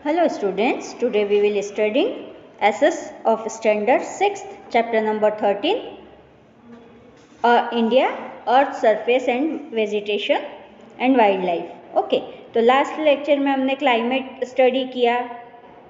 Hello students, today we will studying SS of standard 6th chapter number 13 India Earth surface and vegetation and wildlife. Okay तो last lecture में हमने climate study किया,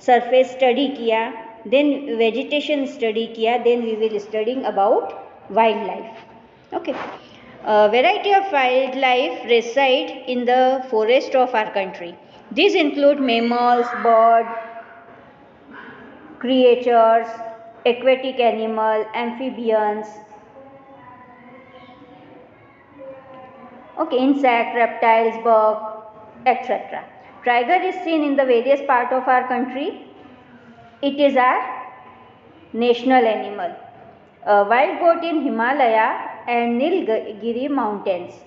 surface study किया, then vegetation study किया, then we will studying about wildlife. Okay, variety of wildlife reside in the forest of our country. These include mammals, birds, creatures, aquatic animal, amphibians, okay, insect, reptiles, bug, etc. Tiger is seen in the various part of our country. It is our national animal. Wild goat in Himalaya and Nilgiri mountains.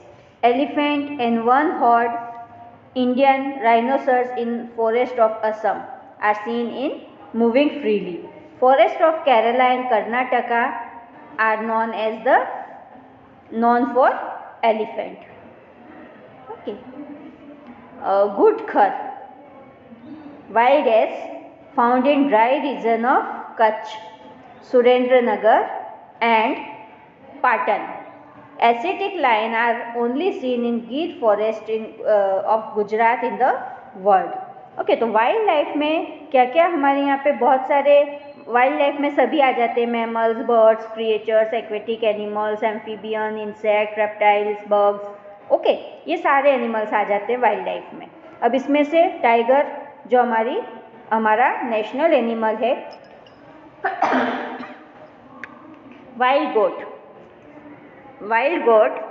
Elephant and one-horned Indian rhinoceros in forest of Assam are seen in moving freely. Forest of Kerala and Karnataka are known for elephant. Okay. Gudkhar, wild ass found in dry region of Kutch, Surendranagar and Patan. Asiatic lion are only seen in Gir forest of Gujarat in the world. Okay, तो wild life में क्या क्या हमारे यहाँ पे बहुत सारे wild life में सभी आ जाते हैं, mammals, birds, creatures, aquatic animals, amphibian, insect, reptiles, bugs. Okay, ये सारे एनिमल्स आ जाते हैं वाइल्ड लाइफ में. अब इसमें से टाइगर जो हमारा नेशनल एनिमल है, wild goat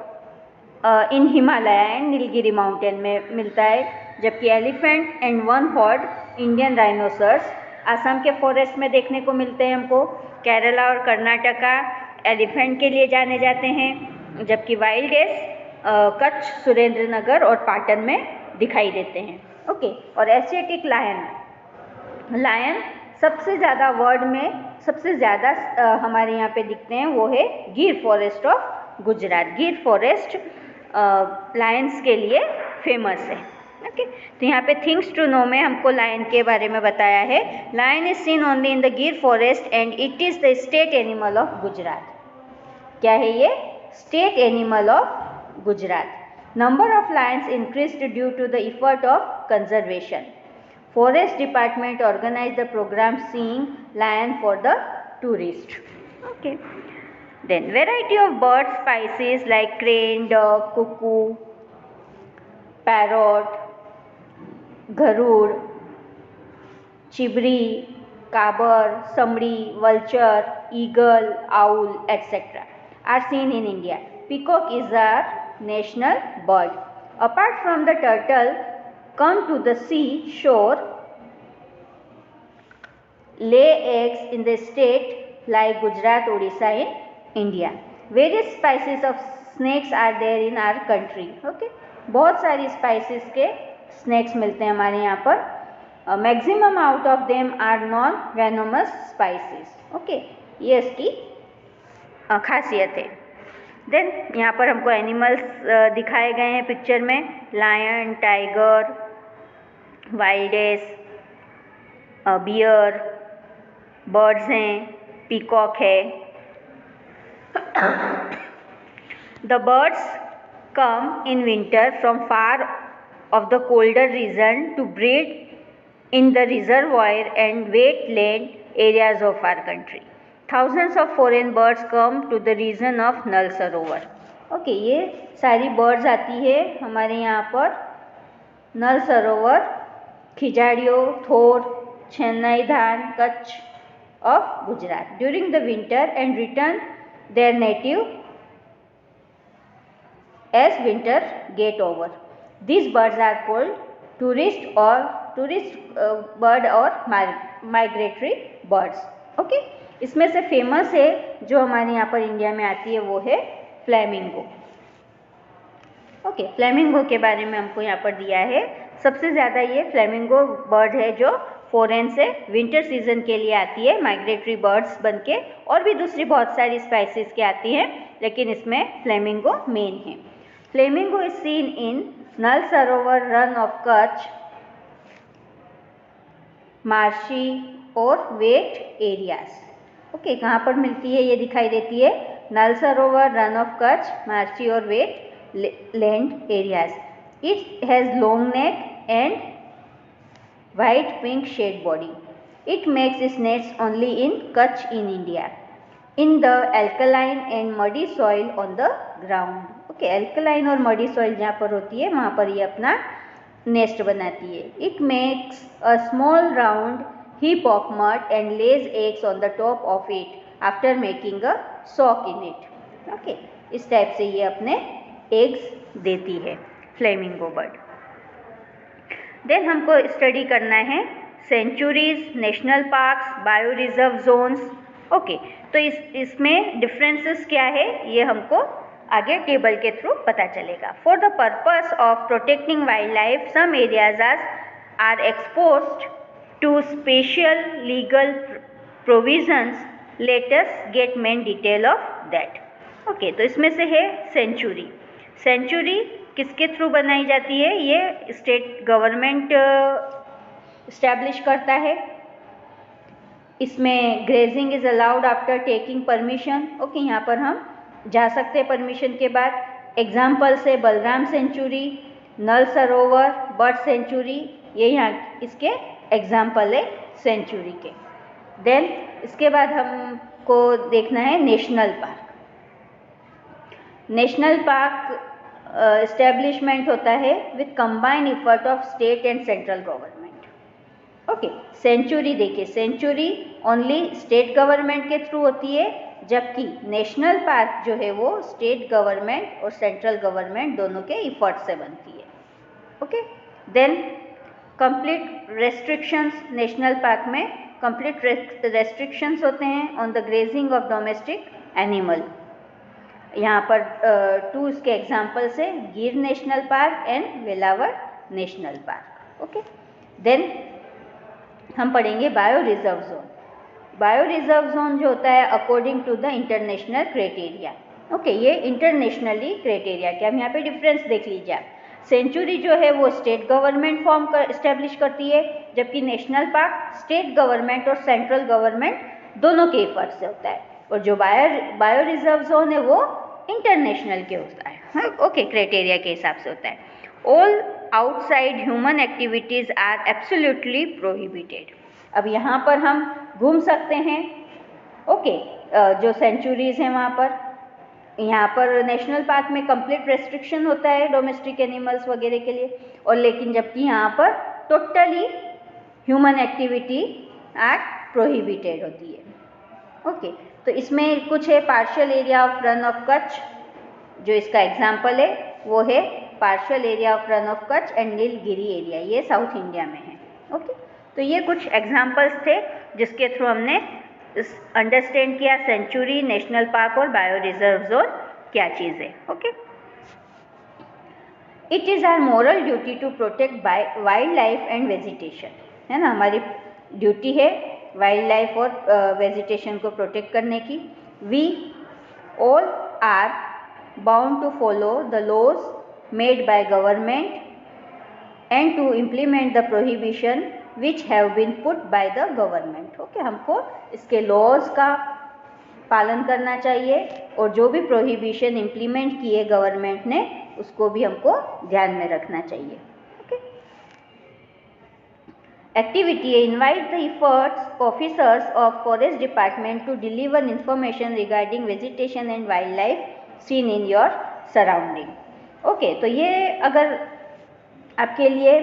in Himalaya and Nilgiri mountain में मिलता है, जबकि elephant and one horn Indian rhinoceros Assam के फॉरेस्ट में देखने को मिलते हैं हमको. केरला और कर्नाटका एलिफेंट के लिए जाने जाते हैं, जबकि वाइल्ड एस कच्छ, सुरेंद्रनगर और पाटन में दिखाई देते हैं. ओके, और एशियाटिक लायन सबसे ज़्यादा वर्ल्ड में सबसे ज़्यादा हमारे यहाँ पे दिखते हैं, वो है गिर फॉरेस्ट ऑफ गुजरात. गिर फॉरेस्ट लायंस के लिए फेमस है. ओके, तो यहाँ पे थिंग्स टू नो में हमको लायन के बारे में बताया है. Lion is seen only in the Gir forest and it is the state animal of Gujarat. क्या है ये? State animal of Gujarat. Number of lions increased due to the effort of conservation. Forest Department organized the program Seeing Lion for the tourist. Okay. Then variety of bird species like crane, duck, cuckoo, parrot, garud, chibri, kabar, samri, vulture, eagle, owl, etc. are seen in India. Peacock is our national bird. Apart from the turtle, come to the sea shore, lay eggs in the state like Gujarat, Odisha in India. Various species of snakes are there in our country. Okay, बहुत सारी species के snakes मिलते हैं हमारे यहाँ पर. Maximum out of them are non-venomous species. Okay, ये इसकी खासियत है. देन यहाँ पर हमको एनिमल्स दिखाए गए हैं पिक्चर में. Lion, tiger, wild ass, bear, birds हैं, पीकॉक है. The birds come in winter from far off the colder region to breed in the reservoir and wetland areas of our country. Thousands of foreign birds come to the region of Nal Sarovar. Okay, ये सारी birds आती है हमारे यहाँ पर नल सरोवर, खिजाड़ियो, थोर, चेन्नई धान, Kutch of Gujarat during the winter and return their native as winter get over. These birds are called tourist bird और migratory birds. ओके, इसमें से फेमस है जो हमारे यहाँ पर इंडिया में आती है, वो है फ्लेमिंगो. ओके, फ्लेमिंगो के बारे में हमको यहाँ पर दिया है. सबसे ज़्यादा ये फ्लेमिंगो बर्ड है जो फॉरेन से विंटर सीजन के लिए आती है, माइग्रेटरी बर्ड्स बनके. और भी दूसरी बहुत सारी स्पाइसीज के आती हैं, लेकिन इसमें फ्लेमिंगो मेन है. Flamingo is seen in null Sarovar Rann of Kutch marshy और वेट एरियाज। ओके, कहाँ पर मिलती है ये दिखाई देती है, नल सरोवर, रन ऑफ कच्छ, मार्शी और wet land areas. It has long neck and white pink shade body. It makes its nests only in Kutch in India, in the alkaline and muddy soil on the ground. Okay, alkaline और muddy soil जहाँ पर होती है वहाँ पर ये अपना nest बनाती है। It makes a small round heap of mud and lays eggs on the top of it after making a sock in it. Okay, इस टाइप से ये अपने एग्स देती है फ्लेमिंगो बर्ड। देन हमको स्टडी करना है sanctuaries, national parks, bio reserve zones. Okay, तो इसमें डिफरेंसेस क्या है ये हमको आगे टेबल के थ्रू पता चलेगा। For the purpose of protecting wildlife some areas are exposed to special legal provisions. Let us get main detail of that. Okay, तो इसमें से है सेंचुरी। सेंचुरी किसके थ्रू बनाई जाती है, ये स्टेट गवर्नमेंट इस्टेब्लिश करता है। इसमें grazing is allowed after taking permission. Okay, यहाँ पर हम जा सकते हैं परमिशन के बाद। एग्जाम्पल से बलराम सेंचुरी, नल सरोवर, बर्ड सेंचुरी, ये यहाँ इसके एग्जाम्पल है सेंचुरी के। देन इसके बाद हमको देखना है national park. National park establishment होता है with combined effort of state and central government. Okay, sanctuary देखिए, सेंचुरी ओनली स्टेट गवर्नमेंट के थ्रू होती है, जबकि नेशनल पार्क जो है वो स्टेट गवर्नमेंट और सेंट्रल गवर्नमेंट दोनों के इफर्ट से बनती है। Okay, then complete restrictions. National park में कंप्लीट रेस्ट्रिक्शंस होते हैं on the grazing of domestic animal. यहाँ पर टू इसके एग्जाम्पल्स है, गिर नेशनल पार्क एंड वेलावर नेशनल पार्क। ओके, देन हम पढ़ेंगे bio reserve zone. Bio reserve zone जो होता है according to the international criteria. Okay, ये इंटरनेशनली क्राइटेरिया के, हम यहाँ पे डिफरेंस देख लीजिए आप। सेंचुरी जो है वो स्टेट गवर्नमेंट फॉर्म कर इस्टेब्लिश करती है, जबकि नेशनल पार्क स्टेट गवर्नमेंट और सेंट्रल गवर्नमेंट दोनों के इफर्ट से होता है। और जो बायो रिजर्व जोन है वो इंटरनेशनल के होता है। ओके, क्राइटेरिया के हिसाब से होता है। All outside human activities are absolutely prohibited. अब यहाँ पर हम घूम सकते हैं। ओके, जो सेंचुरीज़ हैं वहाँ पर, यहाँ पर नेशनल पार्क में कंप्लीट रेस्ट्रिक्शन होता है डोमेस्टिक एनिमल्स वगैरह के लिए, और लेकिन जबकि यहाँ पर totally human activity are prohibited होती है। ओके, तो इसमें कुछ है partial area of Rann of Kutch, जो इसका एग्जाम्पल है वो है partial area of Rann of Kutch and Nilgiri area, ये साउथ इंडिया में है। ओके, तो ये कुछ एग्जाम्पल्स थे जिसके थ्रू हमने अंडरस्टैंड किया सेंचुरी, नेशनल पार्क और बायो रिजर्व जोन क्या चीज़ है। Okay, it is our moral duty to protect wildlife and vegetation, है ना, हमारी ड्यूटी है वाइल्ड लाइफ और वेजिटेशन को प्रोटेक्ट करने की। We all are bound to follow the laws made by government and to implement the prohibition which have been put by the government. Okay, हमको इसके लॉज का पालन करना चाहिए और जो भी प्रोहिबिशन इम्प्लीमेंट किए गवर्नमेंट ने उसको भी हमको ध्यान में रखना चाहिए। Activity invite the efforts officers of forest department to deliver information regarding vegetation and wildlife seen in your surrounding. Okay, तो ये अगर आपके लिए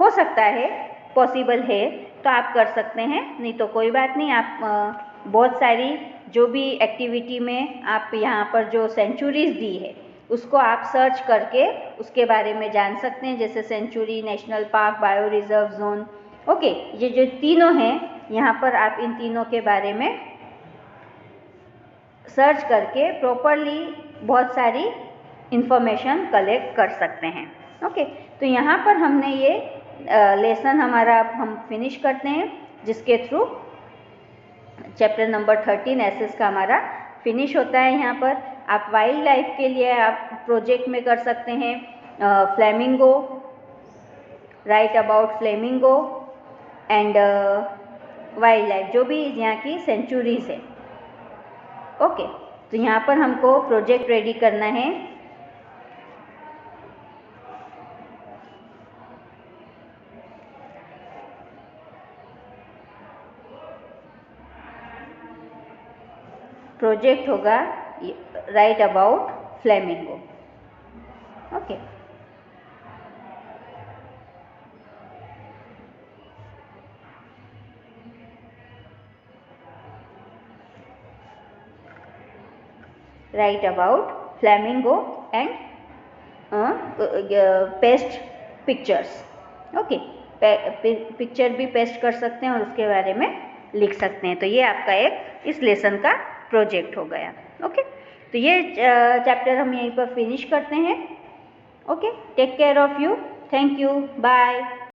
हो सकता है, पॉसिबल है, तो आप कर सकते हैं, नहीं तो कोई बात नहीं। आप बहुत सारी जो भी एक्टिविटी में आप यहाँ पर जो सेंचुरीज दी है उसको आप सर्च करके उसके बारे में जान सकते हैं, जैसे sanctuary, national park, bio reserve zone. Okay, ये जो तीनों हैं यहाँ पर आप इन तीनों के बारे में सर्च करके प्रॉपरली बहुत सारी इंफॉर्मेशन कलेक्ट कर सकते हैं। ओके, तो यहाँ पर हमने ये लेसन हमारा हम फिनिश करते हैं, जिसके थ्रू चैप्टर नंबर 13 एसएस का हमारा फिनिश होता है। यहाँ पर आप वाइल्ड लाइफ के लिए आप प्रोजेक्ट में कर सकते हैं flamingo, right about flamingo, and wild life, जो भी यहाँ की सेंचुरीज है। ओके, तो यहाँ पर हमको प्रोजेक्ट रेडी करना है। प्रोजेक्ट होगा right about flamingo. Okay, right about flamingo and paste pictures. Okay, picture भी पेस्ट कर सकते हैं और उसके बारे में लिख सकते हैं। तो ये आपका एक इस लेसन का प्रोजेक्ट हो गया। ओके, तो ये चैप्टर हम यहीं पर फिनिश करते हैं। Okay, take care of you, thank you, bye.